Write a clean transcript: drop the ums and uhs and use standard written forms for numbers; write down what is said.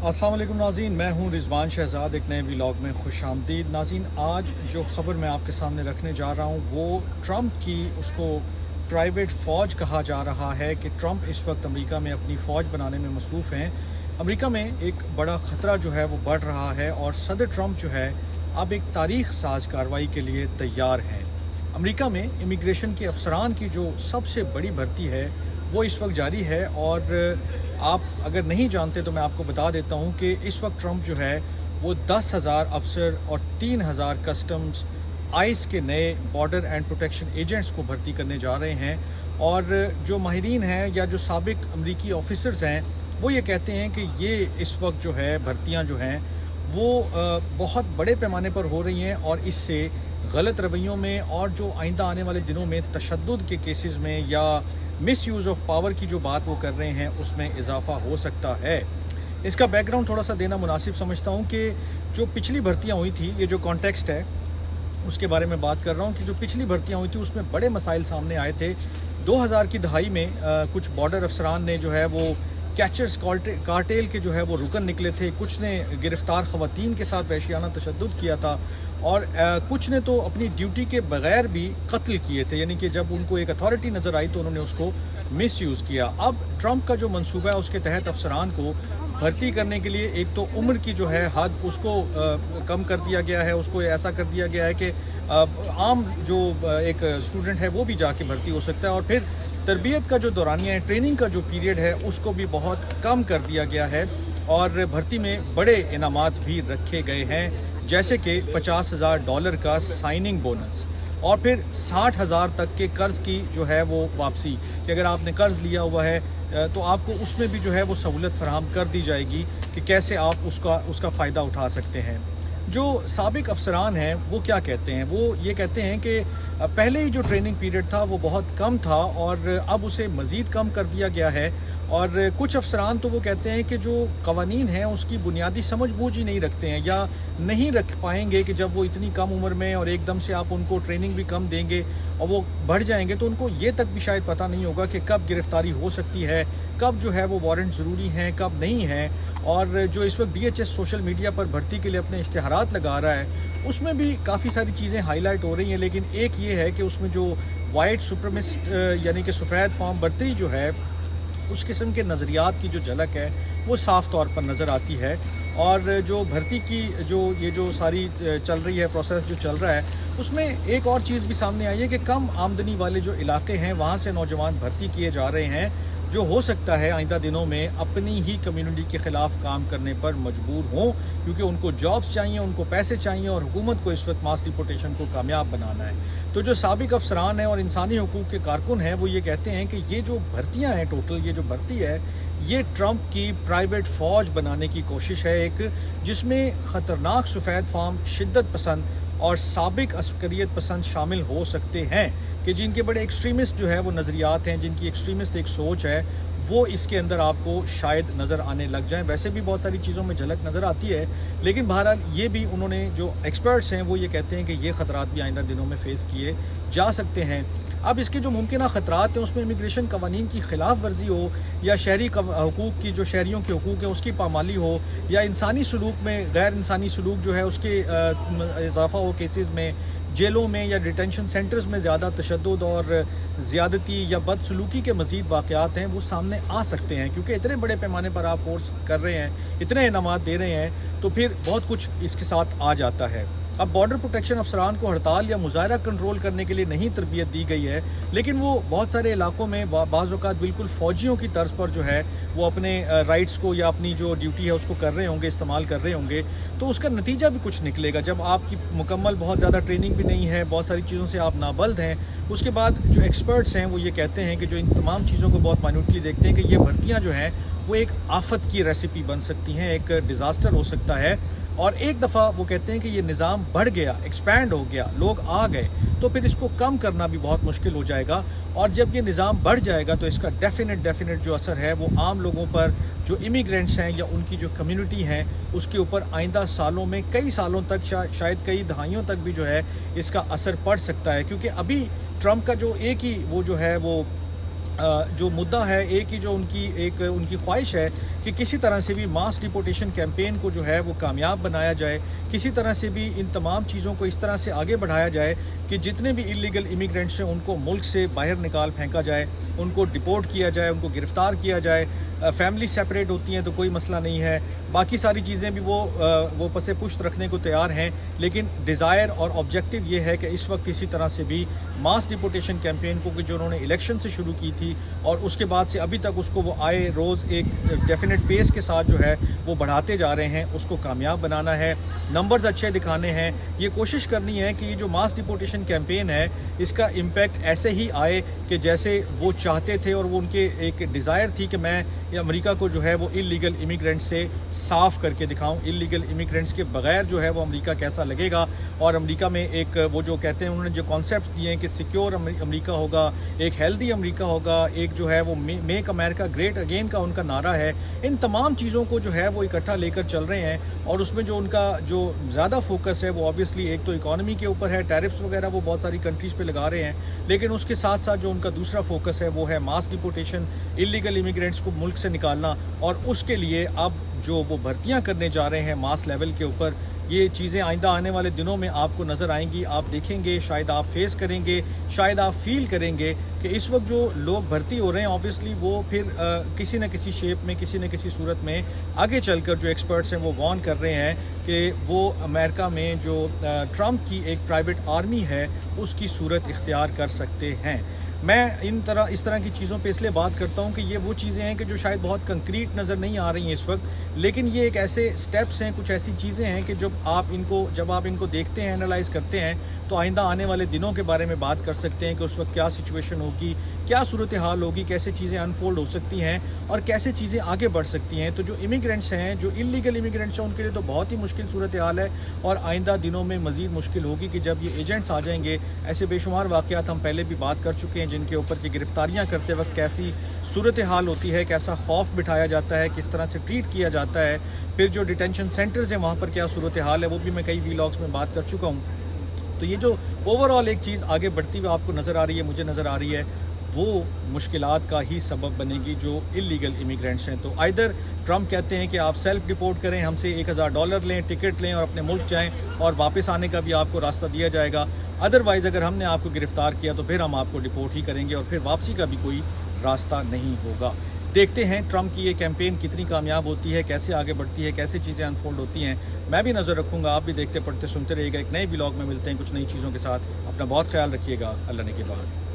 अस्सलाम वालेकुम नाज़रीन, मैं हूं रिजवान शहजाद। एक नए व्लॉग में खुश आमदीद। नाज़रीन, आज जो ख़बर मैं आपके सामने रखने जा रहा हूं वो ट्रंप की, उसको प्राइवेट फ़ौज कहा जा रहा है कि ट्रंप इस वक्त अमेरिका में अपनी फ़ौज बनाने में मसरूफ़ हैं। अमेरिका में एक बड़ा ख़तरा जो है वो बढ़ रहा है और सदर ट्रंप जो है अब एक तारीख़ साज कार्रवाई के लिए तैयार हैं। अमेरिका में इमिग्रेशन के अफसरान की जो सबसे बड़ी भर्ती है वो इस वक्त जारी है और आप अगर नहीं जानते तो मैं आपको बता देता हूं कि इस वक्त ट्रंप जो है वो 10,000 अफसर और 3,000 कस्टम्स आइस के नए बॉर्डर एंड प्रोटेक्शन एजेंट्स को भर्ती करने जा रहे हैं। और जो माहिरीन हैं या जो साबिक अमरीकी ऑफिसर्स हैं वो ये कहते हैं कि ये इस वक्त जो है भर्तियां जो हैं वो बहुत बड़े पैमाने पर हो रही हैं और इससे गलत रवैयों में और जो आइंदा आने वाले दिनों में तशद्दुद के केसेस में या मिस यूज़ ऑफ पावर की जो बात वो कर रहे हैं उसमें इजाफा हो सकता है। इसका बैकग्राउंड थोड़ा सा देना मुनासिब समझता हूँ कि जो पिछली भर्तियाँ हुई थी, ये जो कॉन्टेक्स्ट है उसके बारे में बात कर रहा हूँ कि जो पिछली भर्तियाँ हुई थी उसमें बड़े मसाइल सामने आए थे। 2000 की दहाई में कुछ बॉर्डर अफसरान ने जो है वो कैचर्स कार्टेल के जो है वो रुकन निकले थे, कुछ ने गिरफ्तार ख़वातीन के साथ वहशियाना तशद्दुद किया था और कुछ ने तो अपनी ड्यूटी के बगैर भी कत्ल किए थे, यानी कि जब उनको एक अथॉरिटी नज़र आई तो उन्होंने उसको मिस यूज़ किया। अब ट्रंप का जो मंसूबा है उसके तहत अफसरान को भर्ती करने के लिए एक तो उम्र की जो है हद उसको कम कर दिया गया है, उसको ऐसा कर दिया गया है कि आम जो एक स्टूडेंट है वो भी जाके भर्ती हो सकता है। और फिर तरबियत का जो दौरानिया है, ट्रेनिंग का जो पीरियड है उसको भी बहुत कम कर दिया गया है और भर्ती में बड़े इनामात भी रखे गए हैं, जैसे कि $50,000 का साइनिंग बोनस और फिर 60,000 तक के कर्ज़ की जो है वो वापसी, कि अगर आपने कर्ज़ लिया हुआ है तो आपको उसमें भी जो है वो सहूलत फराहम कर दी जाएगी कि कैसे आप उसका फ़ायदा उठा सकते हैं। जो साबिक अफसरान हैं वो क्या कहते हैं, वो ये कहते हैं कि पहले ही जो ट्रेनिंग पीरियड था वो बहुत कम था और अब उसे मज़ीद कम कर दिया गया है। और कुछ अफसरान तो वो कहते हैं कि जो कवानीन हैं उसकी बुनियादी समझ बूझ ही नहीं रखते हैं या नहीं रख पाएंगे कि जब वो इतनी कम उम्र में और एकदम से आप उनको ट्रेनिंग भी कम देंगे और वो बढ़ जाएंगे तो उनको ये तक भी शायद पता नहीं होगा कि कब गिरफ्तारी हो सकती है, कब जो है वो वारंट ज़रूरी हैं, कब नहीं हैं। और जो इस वक्त DHS सोशल मीडिया पर भर्ती के लिए अपने इश्तिहारात लगा रहा है उसमें भी काफ़ी सारी चीज़ें हाईलाइट हो रही हैं, लेकिन एक ये है कि उसमें जो वाइट सुप्रीमिस्ट यानी कि सफ़ेद फार्म भर्ती जो है उस किस्म के नज़रियात की जो झलक है वो साफ़ तौर पर नज़र आती है। और जो भर्ती की जो सारी चल रही है, प्रोसेस जो चल रहा है उसमें एक और चीज़ भी सामने आई है कि कम आमदनी वाले जो इलाके हैं वहाँ से नौजवान भर्ती किए जा रहे हैं जो हो सकता है आइंदा दिनों में अपनी ही कम्युनिटी के ख़िलाफ़ काम करने पर मजबूर हों, क्योंकि उनको जॉब्स चाहिए, उनको पैसे चाहिए और हुकूमत को इस वक्त मास डिपोर्टेशन को कामयाब बनाना है। तो जो साबिक अफसरान हैं और इंसानी हकूक़ के कारकुन हैं वो ये कहते हैं कि ये जो भर्तियाँ हैं, टोटल ये जो भर्ती है ये ट्रंप की प्राइवेट फ़ौज बनाने की कोशिश है, एक जिसमें ख़तरनाक सफ़ेद फार्म, शिद्दत पसंद और साबिक अस्करियत पसंद शामिल हो सकते हैं कि जिनके बड़े एक्सट्रीमिस्ट जो है वो नज़रियात हैं, जिनकी एक्सट्रीमिस्ट एक सोच है वो इसके अंदर आपको शायद नज़र आने लग जाए। वैसे भी बहुत सारी चीज़ों में झलक नज़र आती है, लेकिन बहरहाल ये भी उन्होंने जो एक्सपर्ट्स हैं वो ये कहते हैं कि ये ख़तरात भी आइंदा दिनों में फ़ेस किए जा सकते हैं। अब इसके जो मुमकिन ख़तरात हैं उसमें इमिग्रेशन कवानीन की ख़िलाफ़ वर्जी हो या शहरी हकूक़ की, जो शहरियों के हकूक़ हैं उसकी पामाली हो, या इंसानी सलूक में गैर इंसानी सलूक जो है उसके इजाफ़ा हो केसेस में, जेलों में या डिटेंशन सेंटर्स में ज़्यादा तशद्दुद और ज़्यादती या बदसलूकी के मज़ीद वाक़यात हैं वो सामने आ सकते हैं, क्योंकि इतने बड़े पैमाने पर आप फोर्स कर रहे हैं, इतने इनामात दे रहे हैं तो फिर बहुत कुछ इसके साथ आ जाता है। अब बॉर्डर प्रोटेक्शन अफसरान को हड़ताल या मुजाहरा कंट्रोल करने के लिए नहीं तरबियत दी गई है, लेकिन वो बहुत सारे इलाकों में बाज़ औक़ात बिल्कुल फ़ौजियों की तर्ज पर जो है वो अपने राइट्स को या अपनी जो ड्यूटी है उसको कर रहे होंगे, इस्तेमाल कर रहे होंगे। तो उसका नतीजा भी कुछ निकलेगा जब आपकी मुकम्मल बहुत ज़्यादा ट्रेनिंग भी नहीं है, बहुत सारी चीज़ों से आप नाबल्द हैं। उसके बाद जो एक्सपर्ट्स हैं वो ये कहते हैं कि जो इन तमाम चीज़ों को बहुत माइन्यूटली देखते हैं कि ये भर्तियाँ जो हैं वो एक आफत की रेसिपी बन सकती हैं, एक डिज़ास्टर हो सकता है। और एक दफ़ा वो कहते हैं कि ये निज़ाम बढ़ गया, एक्सपैंड हो गया, लोग आ गए तो फिर इसको कम करना भी बहुत मुश्किल हो जाएगा। और जब ये निज़ाम बढ़ जाएगा तो इसका डेफिनेट जो असर है वो आम लोगों पर, जो इमिग्रेंट्स हैं या उनकी जो कम्युनिटी हैं उसके ऊपर आइंदा सालों में, कई सालों तक, शायद कई दहाइयों तक भी जो है इसका असर पड़ सकता है। क्योंकि अभी ट्रंप का जो एक ही वो जो है वो جو مدعا ہے ایک ہی جو ان کی خواہش ہے کہ کسی طرح سے بھی ماس ڈپورٹیشن کیمپین کو جو ہے وہ کامیاب بنایا جائے، کسی طرح سے بھی ان تمام چیزوں کو اس طرح سے آگے بڑھایا جائے کہ جتنے بھی انلیگل امیگرینٹس ہیں ان کو ملک سے باہر نکال پھینکا جائے، ان کو ڈپورٹ کیا جائے، ان کو گرفتار کیا جائے۔ فیملی سیپریٹ ہوتی ہیں تو کوئی مسئلہ نہیں ہے، باقی ساری چیزیں بھی وہ پس پشت رکھنے کو تیار ہیں، لیکن ڈیزائر اور آبجیکٹو یہ ہے کہ اس وقت کسی طرح سے بھی ماس ڈپورٹیشن کیمپین کو کہ جو انہوں نے الیکشن سے شروع کی تھی اور اس کے بعد سے ابھی تک اس کو وہ آئے روز ایک ڈیفینٹ پیس کے ساتھ جو ہے وہ بڑھاتے جا رہے ہیں، اس کو کامیاب بنانا ہے، نمبرز اچھے دکھانے ہیں، یہ کوشش کرنی ہے کہ یہ جو ماس ڈپورٹیشن کیمپین ہے اس کا امپیکٹ ایسے ہی آئے کہ جیسے وہ چاہتے تھے اور وہ ان کے ایک ڈیزائر تھی کہ میں امریکہ کو جو ہے وہ انلیگل امیگرینٹ سے صاف کر کے دکھاؤں، انلیگل امیگرینٹس کے بغیر جو ہے وہ امریکہ کیسا لگے گا، اور امریکہ میں ایک وہ جو کہتے ہیں انہوں نے جو کانسیپٹس دیے ہیں کہ سیکیور امریکہ ہوگا، ایک ہیلدی امریکہ ہوگا، ایک جو ہے وہ میک امریکہ گریٹ اگین کا ان کا نعرہ ہے، ان تمام چیزوں کو جو ہے وہ اکٹھا لے کر چل رہے ہیں، اور اس میں جو ان کا جو زیادہ فوکس ہے وہ آبویسلی ایک تو اکانومی کے اوپر ہے، ٹیرفس وغیرہ وہ بہت ساری کنٹریز پہ لگا رہے ہیں، لیکن اس کے ساتھ ساتھ جو ان کا دوسرا فوکس ہے وہ ہے ماس ڈپورٹیشن، انلیگل امیگرینٹس کو ملک سے نکالنا، اور اس کے لیے اب جو وہ بھرتیاں کرنے جا رہے ہیں ماس لیول کے اوپر، یہ چیزیں آئندہ آنے والے دنوں میں آپ کو نظر آئیں گی، آپ دیکھیں گے، شاید آپ فیس کریں گے، شاید آپ فیل کریں گے کہ اس وقت جو لوگ بھرتی ہو رہے ہیں آبویسلی وہ پھر کسی نہ کسی شیپ میں کسی نہ کسی صورت میں آگے چل کر جو ایکسپرٹس ہیں وہ وارن کر رہے ہیں کہ وہ امریکہ میں جو ٹرمپ کی ایک پرائیویٹ آرمی ہے اس کی صورت اختیار کر سکتے ہیں۔ میں اس طرح کی چیزوں پہ اس لیے بات کرتا ہوں کہ یہ وہ چیزیں ہیں کہ جو شاید بہت کنکریٹ نظر نہیں آ رہی ہیں اس وقت، لیکن یہ ایک ایسے سٹیپس ہیں، کچھ ایسی چیزیں ہیں کہ جب آپ ان کو دیکھتے ہیں، انالائز کرتے ہیں تو آئندہ آنے والے دنوں کے بارے میں بات کر سکتے ہیں کہ اس وقت کیا سچویشن ہوگی، کیا صورتحال ہوگی، کیسے چیزیں انفولڈ ہو سکتی ہیں اور کیسے چیزیں آگے بڑھ سکتی ہیں۔ تو جو امیگرینٹس ہیں، جو انلیگل امیگرینٹس ہیں، ان کے لیے تو بہت ہی مشکل صورتحال ہے، اور آئندہ دنوں میں مزید مشکل ہوگی کہ جب یہ ایجنٹس آ جائیں گے۔ ایسے بے شمار واقعات ہم پہلے بھی بات کر چکے ہیں جن کے اوپر کی گرفتاریاں کرتے وقت کیسی صورتحال ہوتی ہے، کیسا خوف بٹھایا جاتا ہے، کس طرح سے ٹریٹ کیا جاتا ہے، پھر جو ڈیٹینشن سینٹرز ہیں وہاں پر کیا صورتحال ہے، وہ بھی میں کئی ویلاگز میں بات کر چکا ہوں۔ تو یہ جو اوور آل ایک چیز آگے بڑھتی ہوئی آپ کو نظر آ رہی ہے، مجھے نظر آ رہی ہے، وہ مشکلات کا ہی سبب بنے گی جو انلیگل امیگرینٹس ہیں۔ تو آئدر ٹرمپ کہتے ہیں کہ آپ سیلف ڈپورٹ کریں، ہم سے $1000 لیں، ٹکٹ لیں اور اپنے ملک جائیں، اور واپس آنے کا بھی آپ کو راستہ دیا جائے گا، ادروائز اگر ہم نے آپ کو گرفتار کیا تو پھر ہم آپ کو ڈپورٹ ہی کریں گے اور پھر واپسی کا بھی کوئی راستہ نہیں ہوگا۔ دیکھتے ہیں ٹرمپ کی یہ کیمپین کتنی کامیاب ہوتی ہے، کیسے آگے بڑھتی ہے، کیسے چیزیں انفولڈ ہوتی ہیں۔ میں بھی نظر رکھوں گا، آپ بھی دیکھتے پڑھتے سنتے رہیے گا۔ ایک نئے ولاگ میں ملتے ہیں کچھ نئی چیزوں کے ساتھ۔ اپنا بہت خیال رکھیے گا، اللہ نے کے بعد۔